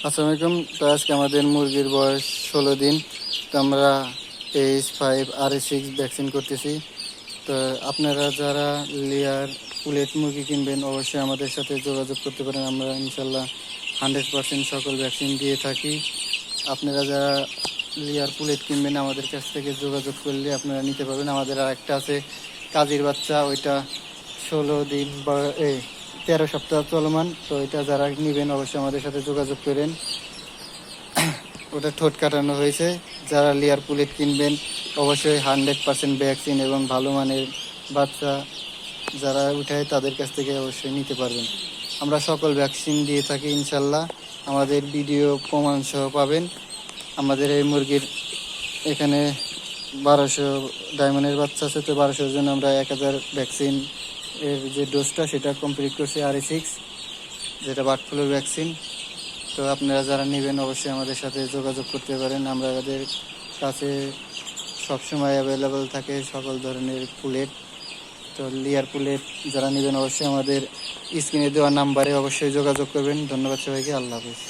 আসসালামু আলাইকুম। তো আজকে আমাদের মুরগির বয়স 16 দিন। তো আমরা H5 RA6 ভ্যাকসিন করতেছি। তো আপনারা যারা লেয়ার পুলেট মুরগি কিনবেন অবশ্যই আমাদের সাথে যোগাযোগ করতে পারেন। আমরা ইনশাল্লাহ 100% সকল ভ্যাকসিন দিয়ে থাকি। আপনারা যারা লেয়ার পুলেট কিনবেন আমাদের কাছ থেকে যোগাযোগ করলে আপনারা নিতে পারবেন। আমাদের আর একটা আছে কাজীর বাচ্চা, ওইটা 16 দিন বা 13 সপ্তাহ চলমান। তো এটা যারা নেবেন অবশ্যই আমাদের সাথে যোগাযোগ করেন। ওটা ঠোঁট কাটানো হয়েছে। যারা লেয়ার পুলেট কিনবেন অবশ্যই 100% ভ্যাকসিন এবং ভালো মানের বাচ্চা যারা উঠায় তাদের কাছ থেকে অবশ্যই নিতে পারবেন। আমরা সকল ভ্যাকসিন দিয়ে থাকি ইনশাল্লাহ। আমাদের ভিডিও প্রমাণ সহ পাবেন। আমাদের এই মুরগির এখানে 1200 ডায়মন্ডের বাচ্চা আছে। তো 1200-এর জন্য আমরা 1000 ভ্যাকসিন এর যে ডোজটা সেটা কমপ্লিট করছি RA6, যেটা বার্ড ফ্লুর ভ্যাকসিন। তো আপনারা যারা নেবেন অবশ্যই আমাদের সাথে যোগাযোগ করতে পারেন। আমাদের কাছে সবসময় অ্যাভেলেবল থাকে সকল ধরনের পুলেট। তো লেয়ার পুলেট যারা নেবেন অবশ্যই আমাদের স্ক্রিনে দেওয়া নাম্বারে অবশ্যই যোগাযোগ করবেন। ধন্যবাদ সবাইকে। আল্লাহ হাফিজ।